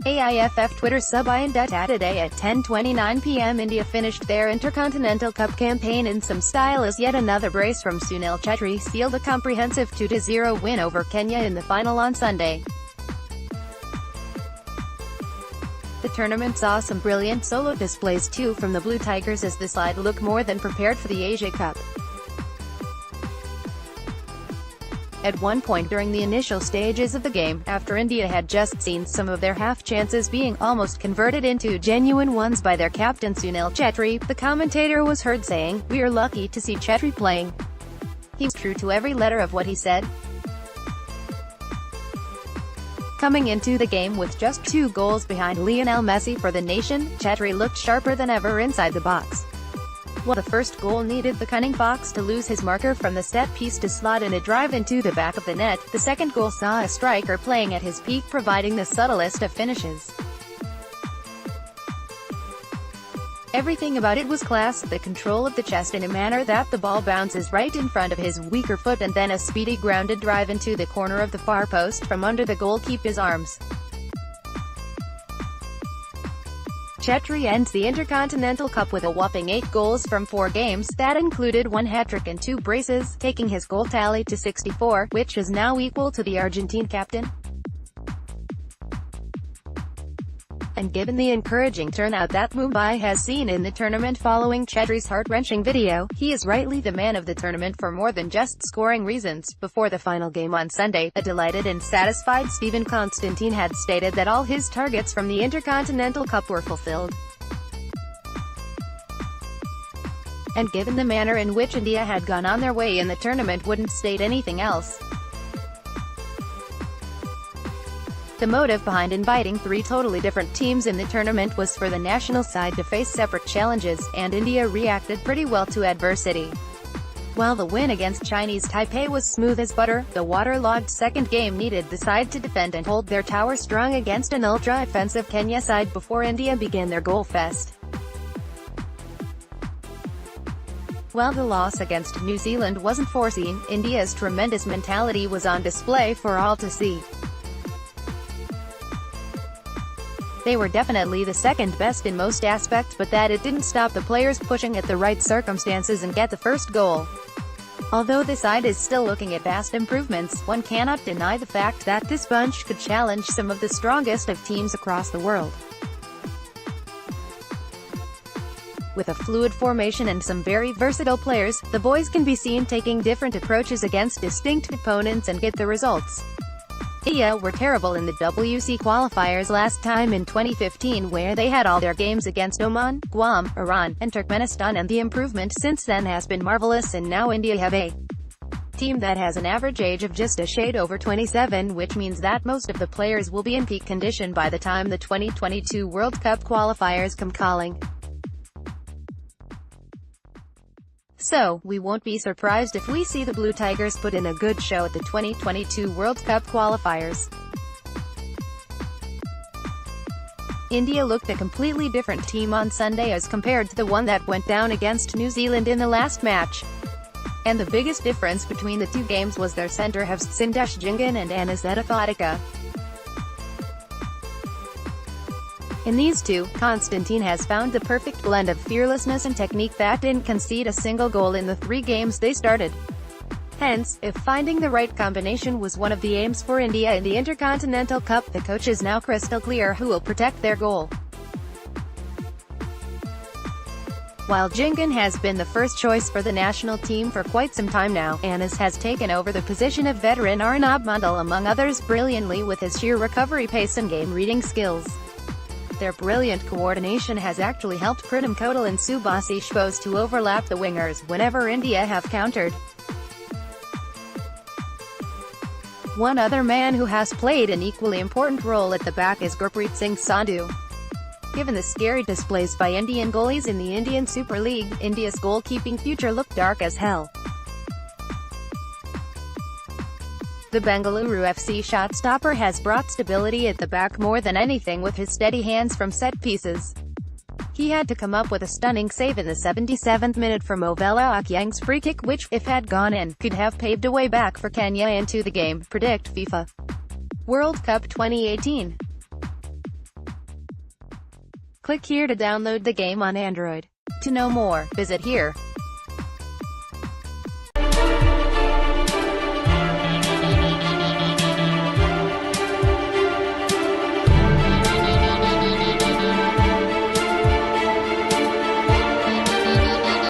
AIFF Twitter sub-India today at 10:29 p.m. India finished their Intercontinental Cup campaign in some style as yet another brace from Sunil Chhetri sealed a comprehensive 2-0 win over Kenya in the final on Sunday. The tournament saw some brilliant solo displays too from the Blue Tigers as the side looked more than prepared for the Asia Cup. At one point during the initial stages of the game, after India had just seen some of their half-chances being almost converted into genuine ones by their captain Sunil Chhetri, the commentator was heard saying, "We are lucky to see Chhetri playing. He was true to every letter of what he said." Coming into the game with just 2 goals behind Lionel Messi for the nation, Chhetri looked sharper than ever inside the box. While the first goal needed the cunning fox to lose his marker from the set piece to slot in a drive into the back of the net, the second goal saw a striker playing at his peak providing the subtlest of finishes. Everything about it was class, the control of the chest in a manner that the ball bounces right in front of his weaker foot and then a speedy grounded drive into the corner of the far post from under the goalkeeper's arms. Chhetri ends the Intercontinental Cup with a whopping 8 goals from 4 games, that included 1 hat-trick and 2 braces, taking his goal tally to 64, which is now equal to the Argentine captain. And given the encouraging turnout that Mumbai has seen in the tournament following Chhetri's heart-wrenching video, he is rightly the man of the tournament for more than just scoring reasons. Before the final game on Sunday, a delighted and satisfied Stephen Constantine had stated that all his targets from the Intercontinental Cup were fulfilled. And given the manner in which India had gone on their way in the tournament wouldn't state anything else. The motive behind inviting 3 totally different teams in the tournament was for the national side to face separate challenges, and India reacted pretty well to adversity. While the win against Chinese Taipei was smooth as butter, the waterlogged second game needed the side to defend and hold their tower strong against an ultra-offensive Kenya side before India began their goal fest. While the loss against New Zealand wasn't foreseen, India's tremendous mentality was on display for all to see. They were definitely the second best in most aspects, but that it didn't stop the players pushing at the right circumstances and get the first goal. Although the side is still looking at vast improvements, one cannot deny the fact that this bunch could challenge some of the strongest of teams across the world. With a fluid formation and some very versatile players, the boys can be seen taking different approaches against distinct opponents and get the results. India were terrible in the WC qualifiers last time in 2015 where they had all their games against Oman, Guam, Iran, and Turkmenistan, and the improvement since then has been marvelous, and now India have a team that has an average age of just a shade over 27, which means that most of the players will be in peak condition by the time the 2022 World Cup qualifiers come calling. So, we won't be surprised if we see the Blue Tigers put in a good show at the 2022 World Cup qualifiers. India looked a completely different team on Sunday as compared to the one that went down against New Zealand in the last match. And the biggest difference between the 2 games was their centre-halves Sindesh Jingan and Aniseta Phatika. In these 2, Constantine has found the perfect blend of fearlessness and technique that didn't concede a single goal in the 3 games they started. Hence, if finding the right combination was one of the aims for India in the Intercontinental Cup, the coach is now crystal clear who will protect their goal. While Jingan has been the first choice for the national team for quite some time now, Anis has taken over the position of veteran Arnab Mandal among others brilliantly with his sheer recovery pace and game-reading skills. Their brilliant coordination has actually helped Pritam Kodal and Subhasish Bose to overlap the wingers whenever India have countered. One other man who has played an equally important role at the back is Gurpreet Singh Sandhu. Given the scary displays by Indian goalies in the Indian Super League, India's goalkeeping future looked dark as hell. The Bengaluru FC shot-stopper has brought stability at the back more than anything with his steady hands from set pieces. He had to come up with a stunning save in the 77th minute from Ovella Okyang's free kick which, if had gone in, could have paved a way back for Kenya into the game. Predict FIFA World Cup 2018. Click here to download the game on Android. To know more, visit here.